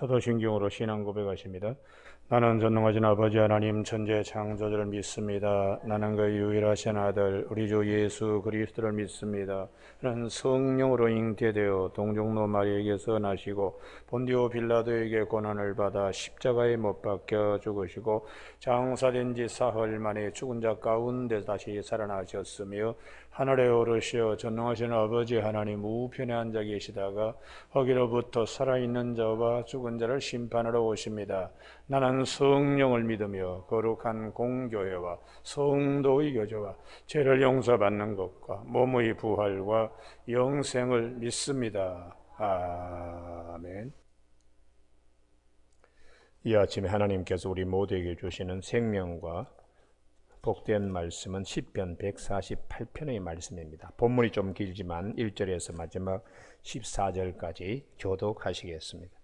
사도신경으로 신앙 고백하십니다. 나는 전능하신 아버지 하나님 천재 창조주를 믿습니다. 나는 그의 유일하신 아들 우리 주 예수 그리스도를 믿습니다. 나는 성령으로 잉태되어 동정노 마리에게서 나시고 본디오 빌라도에게 고난을 받아 십자가에 못 박혀 죽으시고 장사된 지 사흘 만에 죽은 자 가운데 다시 살아나셨으며 하늘에 오르시어 전능하신 아버지 하나님 우편에 앉아 계시다가 거기로부터 살아있는 자와 죽은 자를 심판하러 오십니다. 나는 성령을 믿으며 거룩한 공교회와 성도의 교제와 죄를 용서받는 것과 몸의 부활과 영생을 믿습니다. 아멘. 이 아침에 하나님께서 우리 모두에게 주시는 생명과 복된 말씀은 시편 148편의 말씀입니다. 본문이 좀 길지만 1절에서 마지막 14절까지 교독하시겠습니다.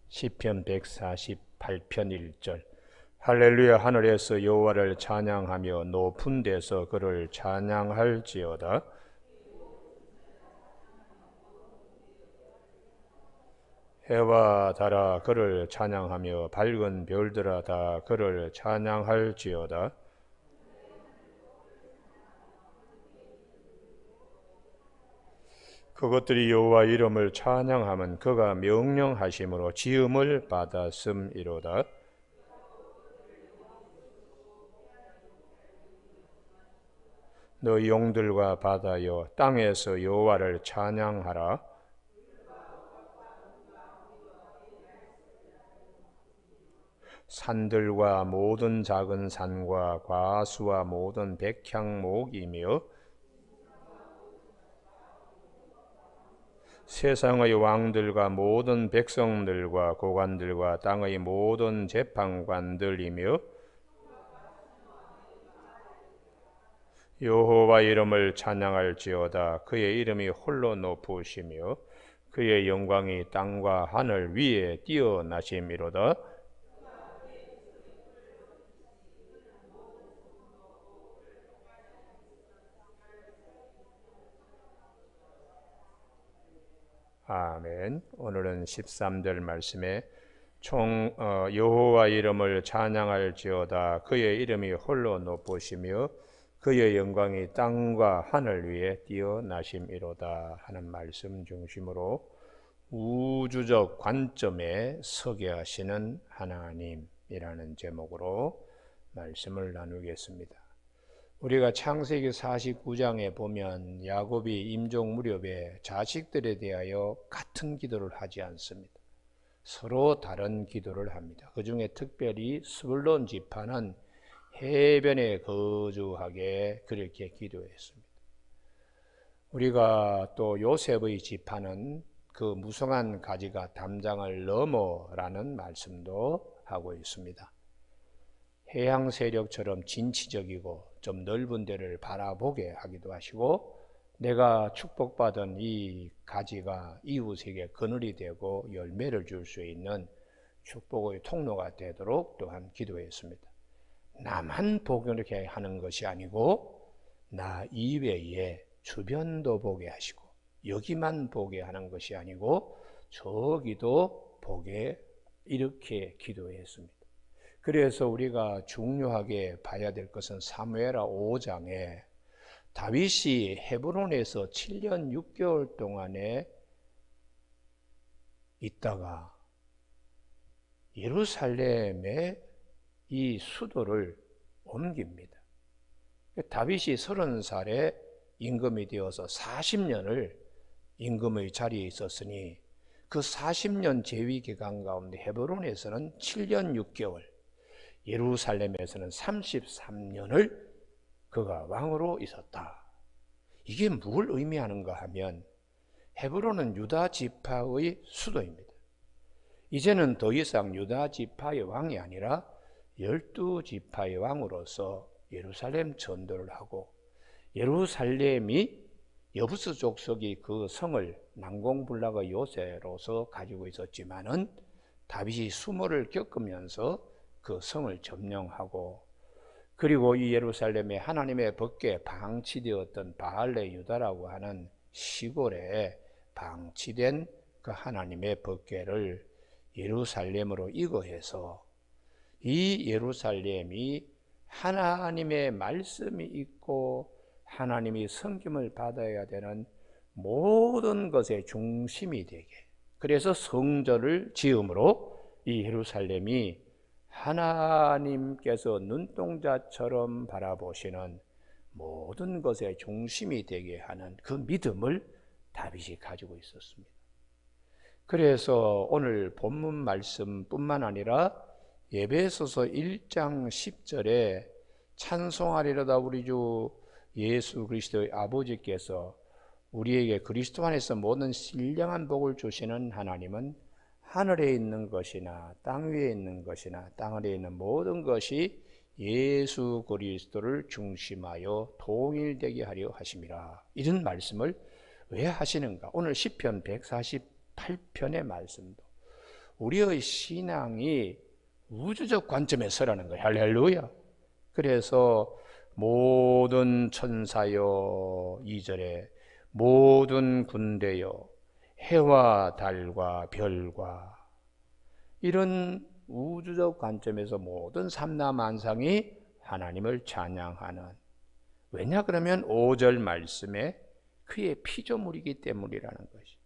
시편 148편 1절. 할렐루야. 하늘에서 여호와를 찬양하며 높은 데서 그를 찬양할지어다. 해와 달아 그를 찬양하며 밝은 별들아 다 그를 찬양할지어다. 그것들이 여호와 이름을 찬양하면 그가 명령하심으로 지음을 받았음이로다. 너희 용들과 바다여 땅에서 여호와를 찬양하라. 산들과 모든 작은 산과 과수와 모든 백향목이며 세상의 왕들과 모든 백성들과 고관들과 땅의 모든 재판관들이며 여호와 이름을 찬양할지어다. 그의 이름이 홀로 높으시며 그의 영광이 땅과 하늘 위에 뛰어나심이로다. 아멘. 오늘은 13절 말씀에 여호와 이름을 찬양할지어다. 그의 이름이 홀로 높으시며 그의 영광이 땅과 하늘 위에 뛰어나심이로다 하는 말씀 중심으로 우주적 관점에 서게 하시는 하나님이라는 제목으로 말씀을 나누겠습니다. 우리가 창세기 49장에 보면 야곱이 임종 무렵에 자식들에 대하여 같은 기도를 하지 않습니다. 서로 다른 기도를 합니다. 그 중에 특별히 스불론 지파는 해변에 거주하게 그렇게 기도했습니다. 우리가 또 요셉의 지파는 그 무성한 가지가 담장을 넘어라는 말씀도 하고 있습니다. 해양 세력처럼 진취적이고 좀 넓은 데를 바라보게 하기도 하시고 내가 축복받은 이 가지가 이웃에게 그늘이 되고 열매를 줄 수 있는 축복의 통로가 되도록 또한 기도했습니다. 나만 보게 하는 것이 아니고 나 이외에 주변도 보게 하시고 여기만 보게 하는 것이 아니고 저기도 보게 이렇게 기도했습니다. 그래서 우리가 중요하게 봐야 될 것은 사무엘하 5장에 다윗이 헤브론에서 7년 6개월 동안에 있다가 예루살렘에 이 수도를 옮깁니다. 다윗이 30살에 임금이 되어서 40년을 임금의 자리에 있었으니 그 40년 재위 기간 가운데 헤브론에서는 7년 6개월, 예루살렘에서는 33년을 그가 왕으로 있었다. 이게 뭘 의미하는가 하면 헤브론은 유다 지파의 수도입니다. 이제는 더 이상 유다 지파의 왕이 아니라 12지파의 왕으로서 예루살렘 전도를 하고 예루살렘이 여부스 족속이 그 성을 난공불락의 요새로서 가지고 있었지만은 다윗이 수모를 겪으면서 그 성을 점령하고 그리고 이 예루살렘에 하나님의 법궤에 방치되었던 바알레 유다라고 하는 시골에 방치된 그 하나님의 법궤를 예루살렘으로 이거해서 이 예루살렘이 하나님의 말씀이 있고 하나님이 섬김을 받아야 되는 모든 것의 중심이 되게, 그래서 성전을 지음으로 이 예루살렘이 하나님께서 눈동자처럼 바라보시는 모든 것의 중심이 되게 하는 그 믿음을 다윗이 가지고 있었습니다. 그래서 오늘 본문 말씀뿐만 아니라 에베소서 1장 10절에 찬송하리로다 우리 주 예수 그리스도의 아버지께서 우리에게 그리스도 안에서 모든 신령한 복을 주시는 하나님은 하늘에 있는 것이나 땅 위에 있는 것이나 땅 아래에 있는 모든 것이 예수 그리스도를 중심하여 통일되게 하려 하심이라. 이런 말씀을 왜 하시는가? 오늘 시편 148편의 말씀도 우리의 신앙이 우주적 관점에서라는 거예요. 할렐루야. 그래서 모든 천사여 2절에 모든 군대여 해와 달과 별과, 이런 우주적 관점에서 모든 삼라만상이 하나님을 찬양하는, 왜냐 그러면 5절 말씀에 그의 피조물이기 때문이라는 것이,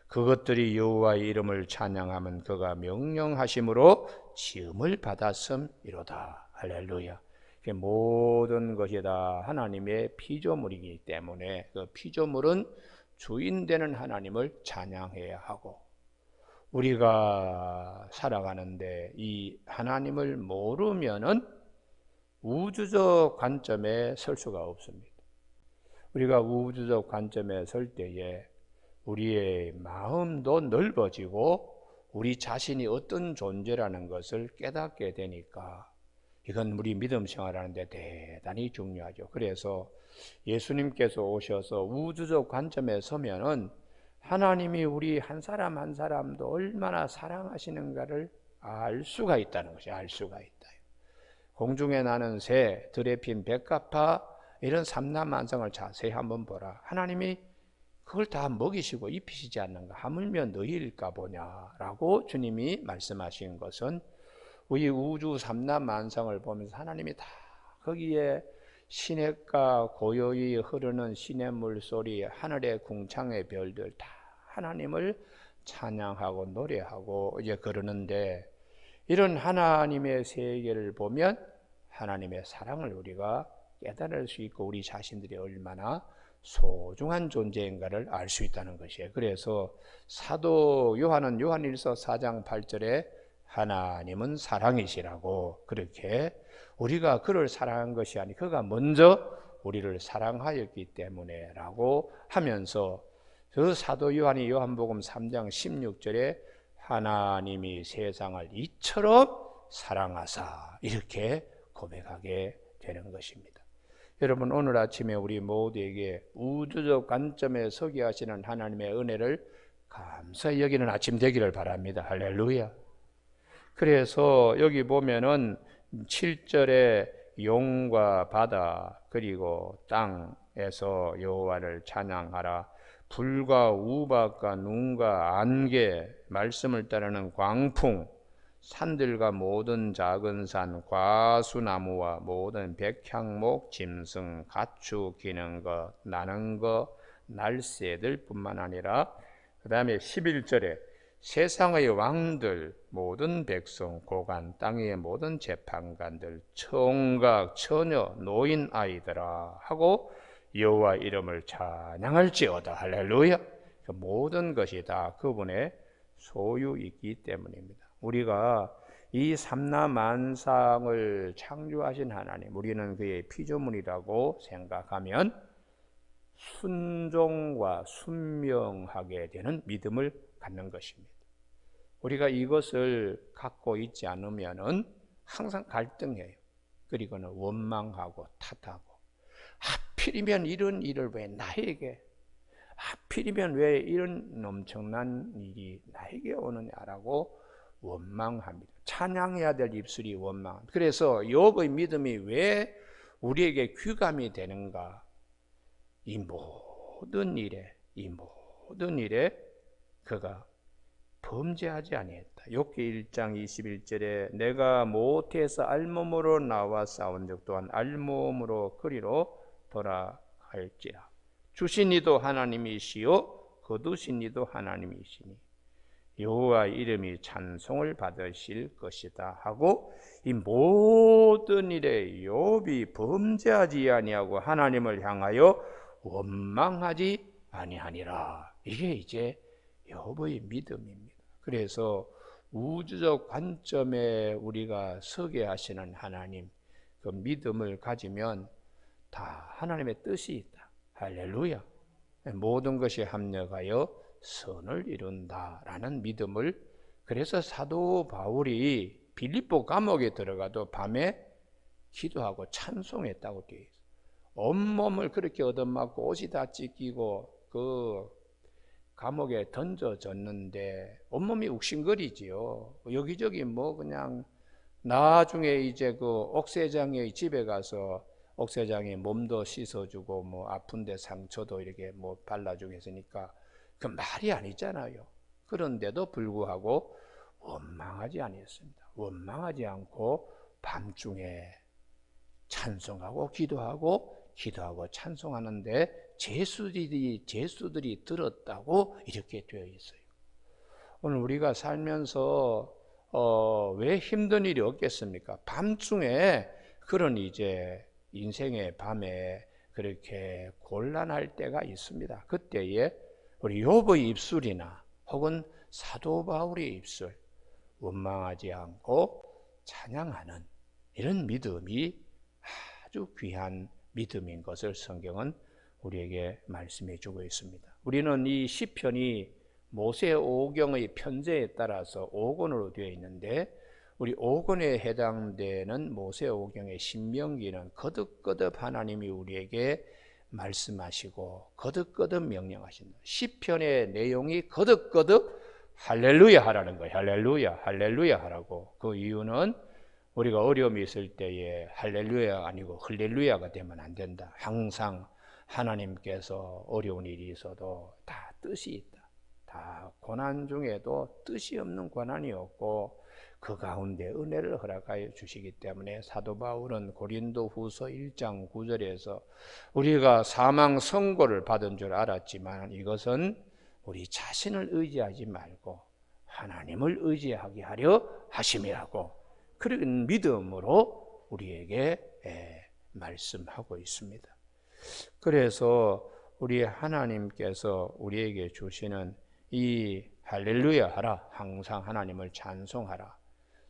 그것들이 여호와의 이름을 찬양하면 그가 명령하심으로 지음을 받았음이로다. 할렐루야. 모든 것이 다 하나님의 피조물이기 때문에 그 피조물은 주인 되는 하나님을 찬양해야 하고, 우리가 살아가는데 이 하나님을 모르면은 우주적 관점에 설 수가 없습니다. 우리가 우주적 관점에 설 때에 우리의 마음도 넓어지고 우리 자신이 어떤 존재라는 것을 깨닫게 되니까 이건 우리 믿음 생활하는데 대단히 중요하죠. 그래서 예수님께서 오셔서 우주적 관점에 서면은 하나님이 우리 한 사람 한 사람도 얼마나 사랑하시는가를 알 수가 있다는 것이, 알 수가 있다. 공중에 나는 새, 들에 핀 백합화, 이런 삼라만상을 자세히 한번 보라. 하나님이 그걸 다 먹이시고 입히시지 않는가? 하물며 너희일까 보냐라고 주님이 말씀하신 것은, 우리 우주 삼라만상을 보면서 하나님이 다 거기에 시냇가 고요히 흐르는 시냇물 소리, 하늘의 궁창의 별들 다 하나님을 찬양하고 노래하고 이제 그러는데, 이런 하나님의 세계를 보면 하나님의 사랑을 우리가 깨달을 수 있고 우리 자신들이 얼마나 소중한 존재인가를 알 수 있다는 것이에요. 그래서 사도 요한은 요한일서 4장 8절에 하나님은 사랑이시라고, 그렇게 우리가 그를 사랑한 것이 아니 그가 먼저 우리를 사랑하였기 때문에 라고 하면서, 그 사도 요한이 요한복음 3장 16절에 하나님이 세상을 이처럼 사랑하사 이렇게 고백하게 되는 것입니다. 여러분, 오늘 아침에 우리 모두에게 우주적 관점에 서게 하시는 하나님의 은혜를 감사히 여기는 아침 되기를 바랍니다. 할렐루야. 그래서 여기 보면은 7절에 용과 바다 그리고 땅에서 여호와를 찬양하라, 불과 우박과 눈과 안개, 말씀을 따르는 광풍, 산들과 모든 작은 산, 과수나무와 모든 백향목, 짐승, 가축, 기는 것, 나는 것, 날새들 뿐만 아니라 그 다음에 11절에 세상의 왕들, 모든 백성, 고관, 땅 위의 모든 재판관들, 청각, 처녀, 노인, 아이들아 하고 여호와 이름을 찬양할지어다. 할렐루야. 그 모든 것이 다 그분의 소유이기 때문입니다. 우리가 이 삼라만상을 창조하신 하나님, 우리는 그의 피조물이라고 생각하면 순종과 순명하게 되는 믿음을 갖는 것입니다. 우리가 이것을 갖고 있지 않으면은 항상 갈등해요. 그리고는 원망하고 탓하고, 하필이면 이런 일을 왜 나에게, 하필이면 왜 이런 엄청난 일이 나에게 오느냐라고 원망합니다. 찬양해야 될 입술이 원망합니다. 그래서 욥의 믿음이 왜 우리에게 귀감이 되는가? 이 모든 일에 그가 범죄하지 아니했다. 욥기 1장 21절에 내가 모태에서 알몸으로 나와 싸운 적 또한 알몸으로 그리로 돌아갈지라. 주신 이도 하나님이시요 거두신 이도 하나님이시니 여호와의 이름이 찬송을 받으실 것이다 하고, 이 모든 일에 욥이 범죄하지 아니하고 하나님을 향하여 원망하지 아니하니라. 이게 이제 욥의 믿음입니다. 그래서 우주적 관점에 우리가 서게 하시는 하나님, 그 믿음을 가지면 다 하나님의 뜻이 있다. 할렐루야. 모든 것이 합력하여 선을 이룬다라는 믿음을, 그래서 사도 바울이 빌립보 감옥에 들어가도 밤에 기도하고 찬송했다고 되어 있어요. 온몸을 그렇게 얻어맞고 옷이 다 찢기고 그 감옥에 던져졌는데 온몸이 욱신거리지요. 여기저기 뭐 그냥, 나중에 이제 그 옥세장의 집에 가서 옥세장에 몸도 씻어주고 뭐 아픈데 상처도 이렇게 뭐 발라주고 했으니까 그 말이 아니잖아요. 그런데도 불구하고 원망하지 아니했습니다. 원망하지 않고 밤중에 찬송하고 기도하고 찬송하는데 제수들이 들었다고 이렇게 되어 있어요. 오늘 우리가 살면서 왜 힘든 일이 없겠습니까? 밤중에 그런 이제 인생의 밤에 그렇게 곤란할 때가 있습니다. 그때에 우리 욥의 입술이나 혹은 사도 바울의 입술, 원망하지 않고 찬양하는 이런 믿음이 아주 귀한 믿음인 것을 성경은 우리에게 말씀해 주고 있습니다. 우리는 이 시편이 모세 오경의 편제에 따라서 5권으로 되어 있는데, 우리 5권에 해당되는 모세 오경의 신명기는 거듭거듭 하나님이 우리에게 말씀하시고 거듭거듭 명령하신다. 시편의 내용이 거듭거듭 할렐루야 하라는 거예요. 할렐루야 하라고. 그 이유는 우리가 어려움이 있을 때에 할렐루야가 아니고 흘렐루야가 되면 안 된다. 항상 하나님께서 어려운 일이 있어도 다 뜻이 있다. 다 고난 중에도 뜻이 없는 고난이 없고 그 가운데 은혜를 허락하여 주시기 때문에 사도 바울은 고린도후서 1장 9절에서 우리가 사망 선고를 받은 줄 알았지만 이것은 우리 자신을 의지하지 말고 하나님을 의지하게 하려 하심이라고, 그런 믿음으로 우리에게 말씀하고 있습니다. 그래서 우리 하나님께서 우리에게 주시는 이 할렐루야 하라, 항상 하나님을 찬송하라.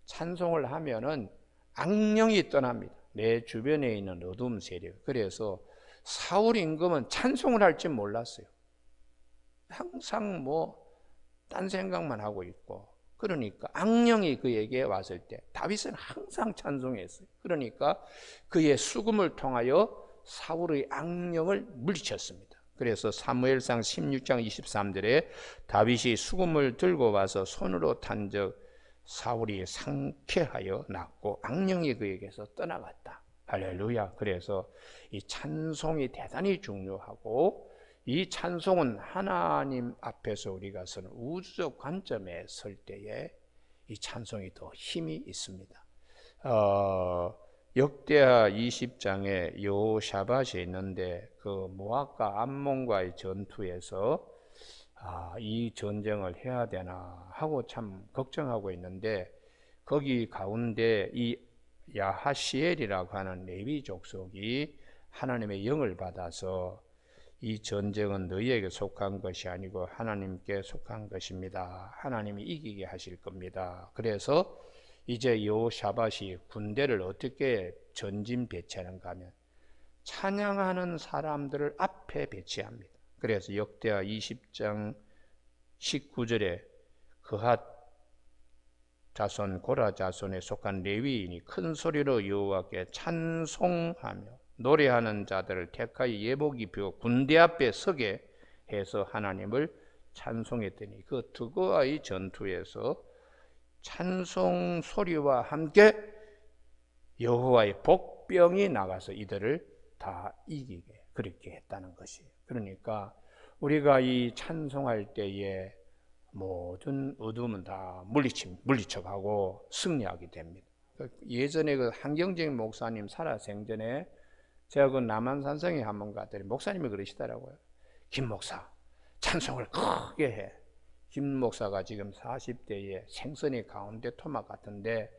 찬송을 하면은 악령이 떠납니다. 내 주변에 있는 어둠 세력. 그래서 사울 임금은 찬송을 할 줄 몰랐어요. 항상 뭐 딴 생각만 하고 있고, 그러니까 악령이 그에게 왔을 때 다윗은 항상 찬송했어요. 그러니까 그의 수금을 통하여 사울의 악령을 물리쳤습니다. 그래서 사무엘상 16장 23절에 다윗이 수금을 들고 와서 손으로 탄적 사울이 상쾌하여 낫고 악령이 그에게서 떠나갔다. 할렐루야. 그래서 이 찬송이 대단히 중요하고, 이 찬송은 하나님 앞에서 우리가 서는 우주적 관점에 설 때에 이 찬송이 더 힘이 있습니다. 역대하 20장에 여호샤밧이 있는데 그 모압과 암몬과의 전투에서 이 전쟁을 해야 되나 하고 참 걱정하고 있는데, 거기 가운데 이 야하시엘이라고 하는 레위 족속이 하나님의 영을 받아서 이 전쟁은 너희에게 속한 것이 아니고 하나님께 속한 것입니다. 하나님이 이기게 하실 겁니다. 그래서 이제 여호샤밧이 군대를 어떻게 전진 배치하는가 하면 찬양하는 사람들을 앞에 배치합니다. 그래서 역대하 20장 19절에 그핫 자손 고라 자손에 속한 레위인이 큰 소리로 여호와께 찬송하며 노래하는 자들을 택하여 예복 입히고 군대 앞에 서게 해서 하나님을 찬송했더니 그 드고아의 전투에서 찬송 소리와 함께 여호와의 복병이 나가서 이들을 다 이기게 그렇게 했다는 것이에요. 그러니까 우리가 이 찬송할 때에 모든 어둠은 다 물리쳐가고 승리하게 됩니다. 예전에 그 한경직 목사님 살아 생전에 제가 그 남한산성에 한번 갔더니 목사님이 그러시더라고요. 김 목사, 찬송을 크게 해. 김 목사가 지금 40대에 생선이 가운데 토막 같은데,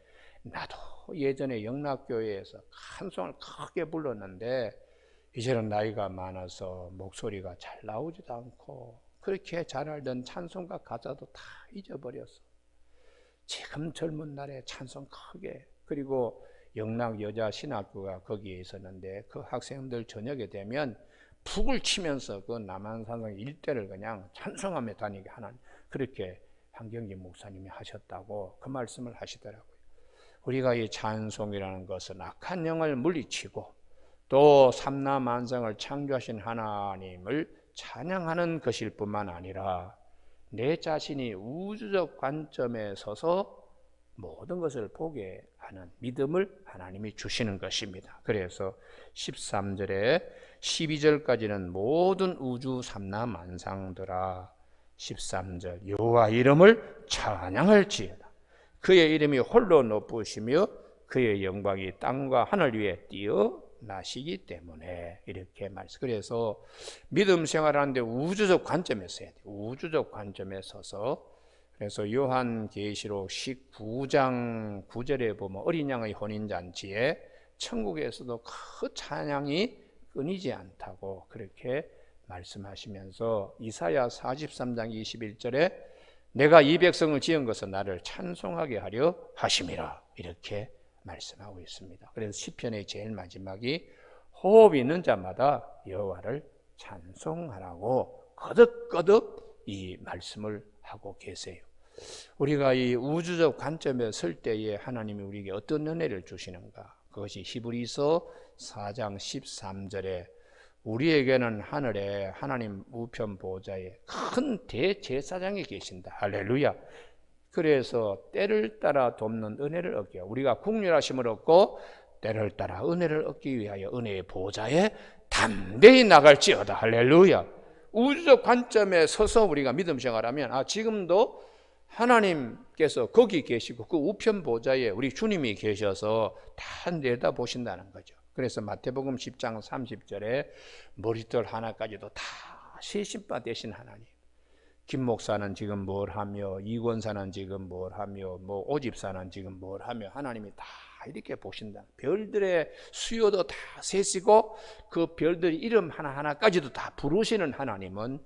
나도 예전에 영락교회에서 찬송을 크게 불렀는데 이제는 나이가 많아서 목소리가 잘 나오지도 않고 그렇게 잘 알던 찬송가 가사도 다 잊어버렸어. 지금 젊은 날에 찬송 크게. 그리고 영락 여자 신학교가 거기에 있었는데 그 학생들 저녁에 되면 북을 치면서 그 남한산성 일대를 그냥 찬송하며 다니게 하는, 그렇게 한경진 목사님이 하셨다고 그 말씀을 하시더라고요. 우리가 이 찬송이라는 것은 악한 영을 물리치고 또 삼라만상을 창조하신 하나님을 찬양하는 것일 뿐만 아니라 내 자신이 우주적 관점에 서서 모든 것을 보게 하는 믿음을 하나님이 주시는 것입니다. 그래서 13절에 12절까지는 모든 우주 삼라만상들아, 13절 여호와 이름을 찬양할지어다. 그의 이름이 홀로 높으시며 그의 영광이 땅과 하늘 위에 뛰어나시기 때문에, 이렇게 말씀. 그래서 믿음 생활하는데 우주적 관점에서 해야 돼요. 우주적 관점에 서서. 그래서 요한계시록 19장 9절에 보면 어린 양의 혼인잔치에 천국에서도 그 찬양이 끊이지 않다고 그렇게 말씀하시면서 이사야 43장 21절에 내가 이 백성을 지은 것은 나를 찬송하게 하려 하심이라, 이렇게 말씀하고 있습니다. 그래서 시편의 제일 마지막이 호흡 있는 자마다 여호와를 찬송하라고 거듭거듭 이 말씀을 하고 계세요. 우리가 이 우주적 관점에 설 때에 하나님이 우리에게 어떤 은혜를 주시는가? 그것이 히브리서 4장 13절에 우리에게는 하늘에 하나님 우편 보좌에 큰 대제사장이 계신다. 할렐루야. 그래서 때를 따라 돕는 은혜를 얻게, 우리가 국률하심을 얻고 때를 따라 은혜를 얻기 위하여 은혜의 보좌에 담대히 나갈지어다. 할렐루야. 우주적 관점에 서서 우리가 믿음 생활하면 지금도 하나님께서 거기 계시고 그 우편 보좌에 우리 주님이 계셔서 다 내다보신다는 거죠. 그래서 마태복음 10장 30절에 머리털 하나까지도 다 세심바 되신 하나님. 김 목사는 지금 뭘 하며, 이 권사는 지금 뭘 하며, 뭐 오집사는 지금 뭘 하며, 하나님이 다 이렇게 보신다. 별들의 수요도 다 세시고 그 별들 이름 하나하나까지도 다 부르시는 하나님은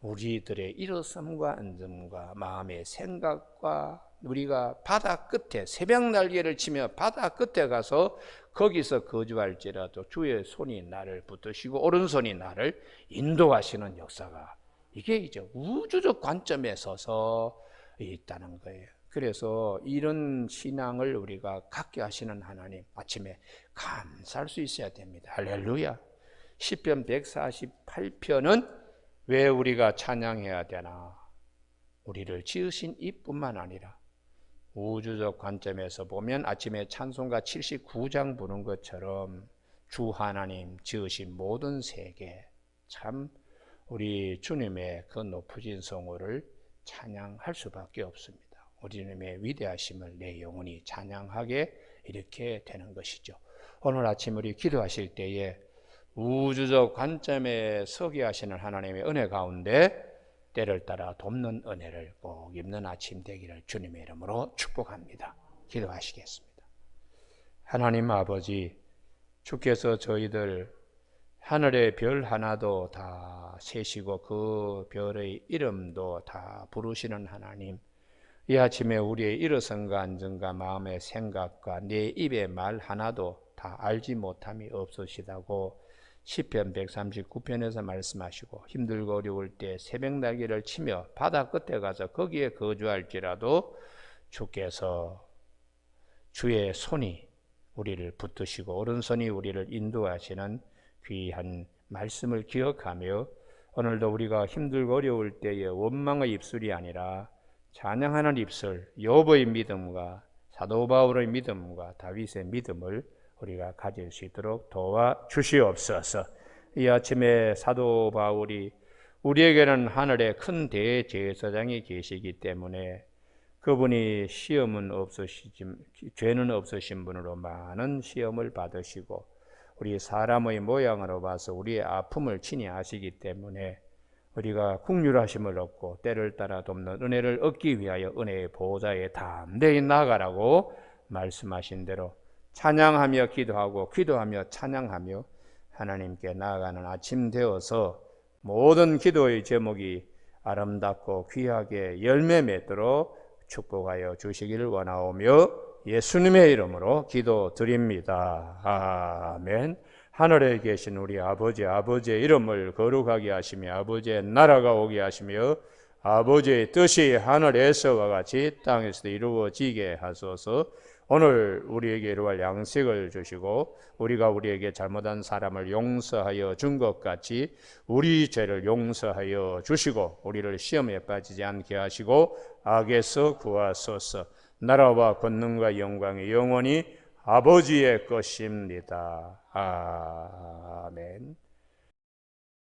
우리들의 일어섬과 앉음과 마음의 생각과, 우리가 바다 끝에 새벽 날개를 치며 바다 끝에 가서 거기서 거주할지라도 주의 손이 나를 붙드시고 오른손이 나를 인도하시는 역사가, 이게 이제 우주적 관점에 서서 있다는 거예요. 그래서 이런 신앙을 우리가 갖게 하시는 하나님, 아침에 감사할 수 있어야 됩니다. 할렐루야. 시편 148편은 왜 우리가 찬양해야 되나? 우리를 지으신 이뿐만 아니라 우주적 관점에서 보면 아침에 찬송가 79장 부른 것처럼 주 하나님 지으신 모든 세계, 참 우리 주님의 그 높으신 성호를 찬양할 수밖에 없습니다. 우리 주님의 위대하심을 내 영혼이 찬양하게 이렇게 되는 것이죠. 오늘 아침 우리 기도하실 때에 우주적 관점에 서게 하시는 하나님의 은혜 가운데 때를 따라 돕는 은혜를 꼭 입는 아침 되기를 주님의 이름으로 축복합니다. 기도하시겠습니다. 하나님 아버지, 주께서 저희들 하늘의 별 하나도 다 세시고 그 별의 이름도 다 부르시는 하나님, 이 아침에 우리의 일어선과 앉음과 마음의 생각과 내 입의 말 하나도 다 알지 못함이 없으시다고 시편 139편에서 말씀하시고, 힘들고 어려울 때 새벽 날개를 치며 바다 끝에 가서 거기에 거주할지라도 주께서 주의 손이 우리를 붙드시고 오른손이 우리를 인도하시는 귀한 말씀을 기억하며, 오늘도 우리가 힘들고 어려울 때에 원망의 입술이 아니라 찬양하는 입술, 욥의 믿음과 사도 바울의 믿음과 다윗의 믿음을 우리가 가질 수 있도록 도와주시옵소서. 이 아침에 사도 바울이 우리에게는 하늘에 큰 대제사장이 계시기 때문에 그분이 죄는 없으신 분으로 많은 시험을 받으시고 우리 사람의 모양으로 봐서 우리의 아픔을 친히 아시기 때문에 우리가 긍휼하심을 얻고 때를 따라 돕는 은혜를 얻기 위하여 은혜의 보좌에 담대히 나아가라고 말씀하신 대로 찬양하며 기도하고 기도하며 찬양하며 하나님께 나아가는 아침 되어서 모든 기도의 제목이 아름답고 귀하게 열매 맺도록 축복하여 주시기를 원하오며 예수님의 이름으로 기도드립니다. 아멘. 하늘에 계신 우리 아버지의 이름을 거룩하게 하시며 아버지의 나라가 오게 하시며 아버지의 뜻이 하늘에서와 같이 땅에서도 이루어지게 하소서. 오늘 우리에게 이루어갈 양식을 주시고 우리가 우리에게 잘못한 사람을 용서하여 준 것 같이 우리 죄를 용서하여 주시고 우리를 시험에 빠지지 않게 하시고 악에서 구하소서. 나라와 권능과 영광이 영원히 아버지의 것입니다. 아멘.